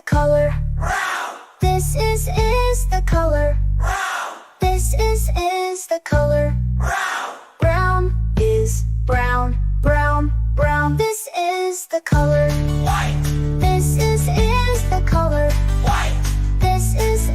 color. This is the color. This is the color. Brown is brown, brown, brown. This is the color. White, This is the color. white, This is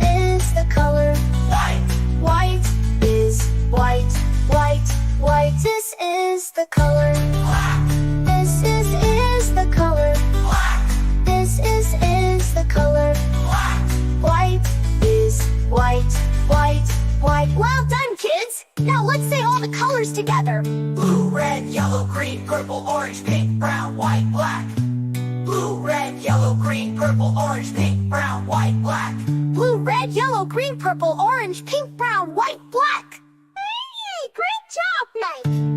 the color. white, White is white, white, white. This is the color. black, This is the color. black, This is the color. black. White is white, white, white. Well done, kids! Now let's say all the colors together. Blue, red, yellow, green, purple, orange, pink, brown, white, black. Blue, red, yellow, green, purple, orange, pink, brown, white, black. Blue, red, yellow, green, purple, orange, pink, brown, white, black. Hey, great job, Mike!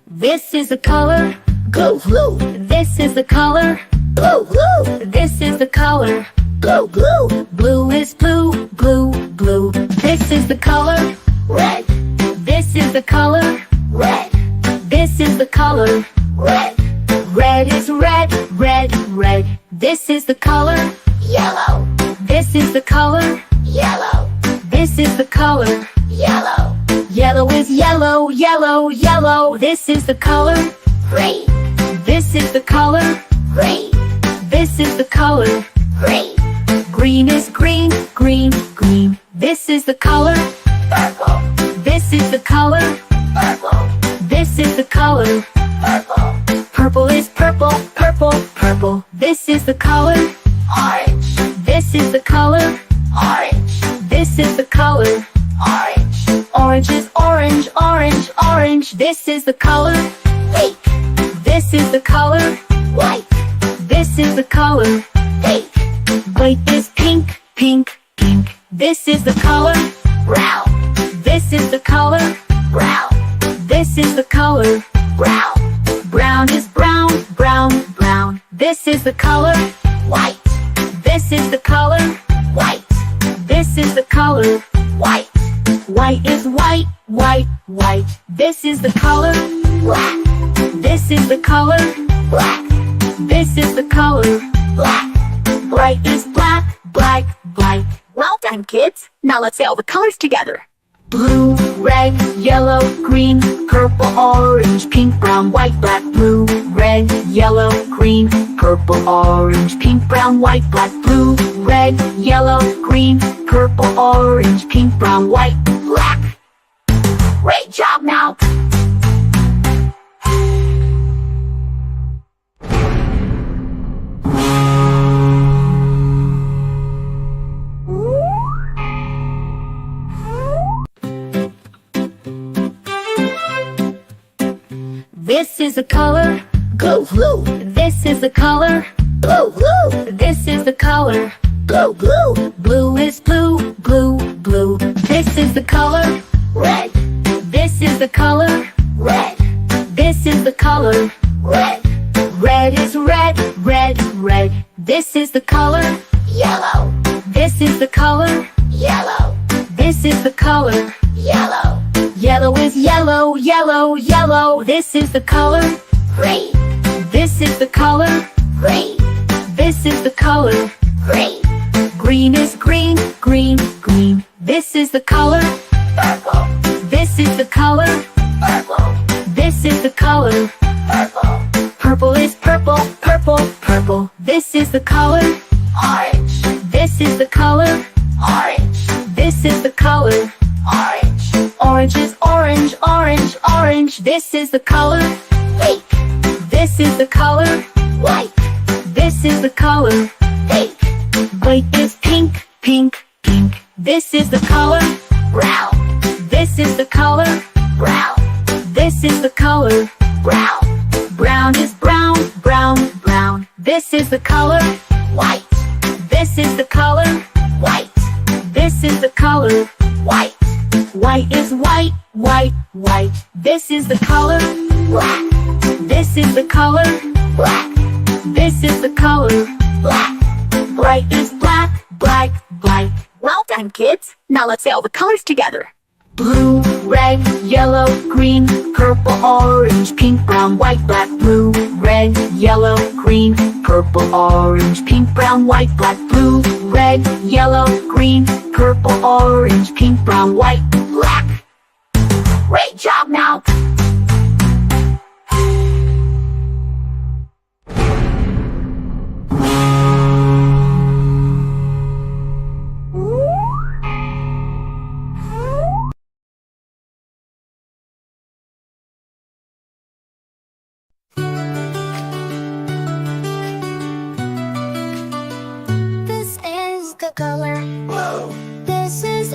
This is the color. Blue, blue, This is the color. blue, blue, This is the color. blue, blue. Blue is blue, blue, blue. This is the color. Red, This is the color. red, This is the color. red. Red is red, red, red. This is the color. Yellow, This is the color. yellow, This is the color. yellow. Yellow is yellow, yellow, yellow. This is the color. Green, This is the color. green, This is the color. green. Green is green, green, green. This is the color. Purple, This is the color. purple, This is the color. purple. Purple is purple, purple, purple. This is the color. Orange, This is the color. orange, This is the color. orange. Orange is orange, orange, orange. This is the color. Pink, This is the color. white, This is the color. pink. White is pink, pink, pink. This is the color. Brown, This is the color. brown, This is the color. brown. Brown is brown, brown, brown. This is the color. White, This is the color. white, This is the color. white. White is white, white, white. This is the color. Black, This is the color. black, This is the color. black. Bright is black, black, black. Well done, kids. Now let's say all the colors together. Blue, red, yellow, green, purple, orange, pink, brown, white, black. Blue, red, yellow, green, purple, orange, pink, brown, white, black. Blue, red, yellow, green, purple, orange, pink, brown, white, black. Great job now. This is the color. Blue, blue, This is the color. blue, blue, This is the color. blue, blue. Blue is blue, blue, blue. This is the color. Red, This is the color. red, This is the color. red. Red is red, red, red. This is the color. Yellow, This is the color. yellow, This is the color. yellow. Yellow is yellow, yellow, yellow. This is the color. Green, This is the color. green, This is the color. green. Green is green, green, green. This is the color. Purple, This is the color. purple, This is the color. purple. Purple is purple, purple, purple. This is the color. Orange, This is the color. orange, This is the color. orange. Orange is orange, orange, orange. This is the color. Pink, This is the color. white, This is the color. pink. White is pink, pink, pink. This is the color. Brown, This is the color. brown, This is the color. brown. Brown is brown, brown, brown. This is the color. White, This is the color. white, This is the color. white. White is white, white, white. This is the color. Black, This is the color. black, This is the color. black. Bright is black, black, black. Well done, kids. Now let's say all the colors together. Blue, red, yellow, green, purple, orange, pink, brown, white, black. Blue, red, yellow, green, purple, orange, pink, brown, white, black. Blue, red, yellow, green, purple, orange, pink, brown, white, black. Great job now! This is the color. Blue, This is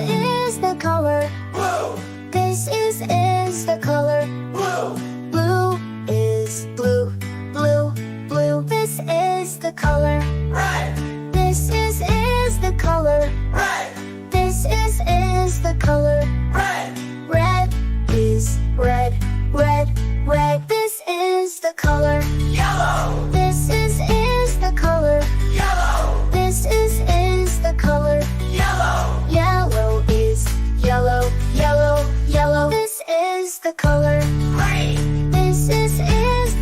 the color. blue, This is the color. blue, Blue is blue, blue, blue. This is the color. red, This is the color. red, This is the color. red, Red is red, red, red. This is the color. yellow, This is the color. yellow, This is the color. yellow, Yellow is yellow, yellow, yellow. This is the color. green, This is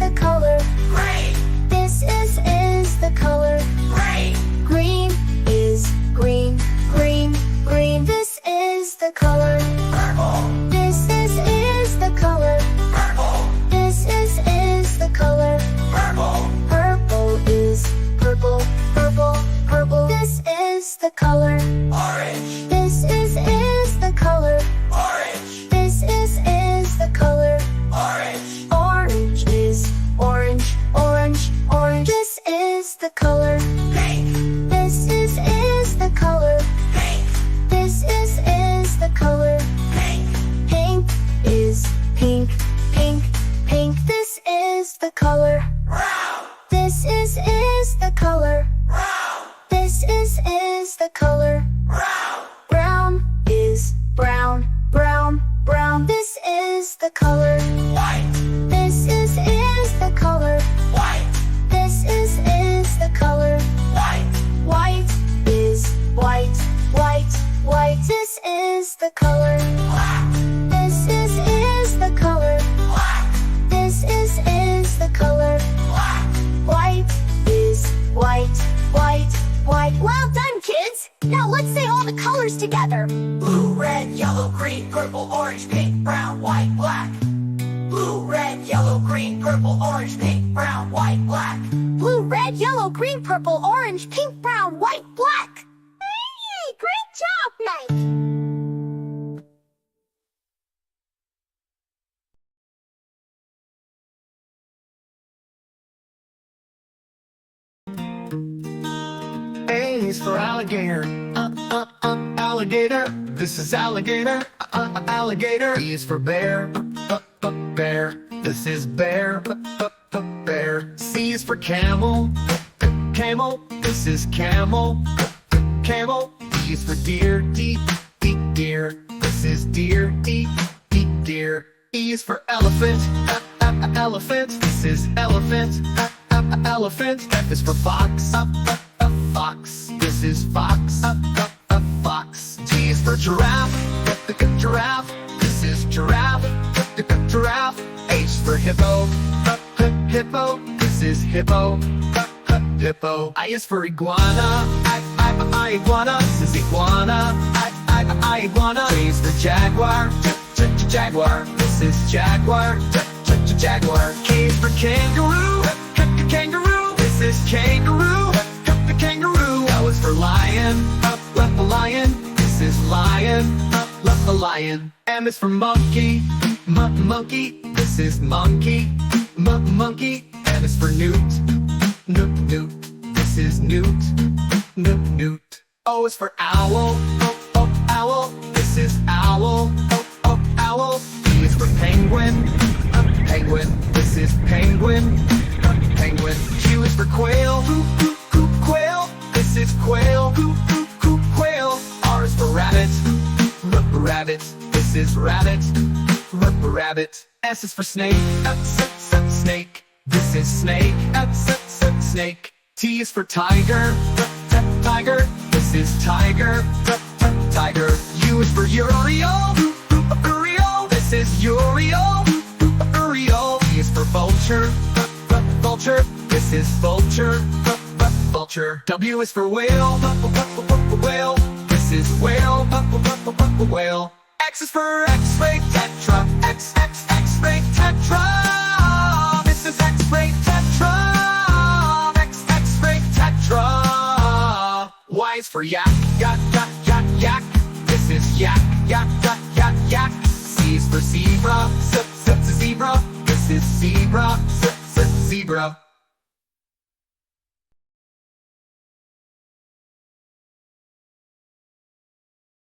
the color. green, This is the color. green, Green is green, green, green. This is the color. purple, This is the color. purple, This is the color. purple, Purple is purple, purple, purple. This is the color. orange, This is the color. orange, This is the color. orange, Orange is orange, orange, orange. This is the color. pink, This is the color. pink, This is the color. pink, Pink is pink, pink, pink. This is the color. brown, This is the color. brown, This is the color. brown, Brown is brown, brown, brown. This is the color. white, This is the color. white, This is the color. white, White is white, white, white. This is the color. black, This is the color. black, This is the color. black, White is white, white, white. Well done, kids! Now let's say all the colors together. blue, red, yellow, green, purple, orange, pink, brown, white, black. Blue, red, yellow, green, purple, orange, pink, brown, white, black. Blue, red, yellow, green, purple, orange, pink, brown, white, black. Hey, great job, Mike! A is for alligator. Alligator. This is alligator. Alligator. B is for bear. Bear. This is bear. Bear. C is for camel. Camel. This is camel. Camel. D is for deer. Deer. This is deer. Deer. E is for elephant. Elephant. This is elephant. Elephant. F is for fox. Fox. This is fox. Fox. G is for giraffe. Giraffe. This is giraffe. Giraffe. H is for hippo. Hippo. This is hippo. Hippo. I is for iguana. Iguana. This is iguana. Iguana. J is for jaguar. Jaguar. This is jaguar. Jaguar. K is for kangaroo. Kangaroo. This is kangaroo. Kangaroo. L is for lion. Lion. This is lion. Lion. M is for monkey. Monkey. This is monkey. Monkey. N is for newt. Newt. This is newt. Newt. O is for owl. Owl. This is owl. Owl. P is for penguin. Penguin. This is penguin. Penguin. Q is for quail. Quail. This is quail. Quail. R is for rabbit. Rabbit. This is rabbit. Rabbit. S is for snake. Snake. This is snake. Snake. T is for tiger. Tiger. This is tiger. Tiger. U is for urial. This is Uriel. Uriel. V is for vulture. Vulture. This is vulture. Vulture. W is for whale. Whale. This is whale. Whale. X is for X-ray tetra. X-ray tetra. This is X-ray tetra. X-ray tetra. Y is for yak. Yak. This is yak. Yak. Z is for zebra. Zebra. This is zebra. Zebra.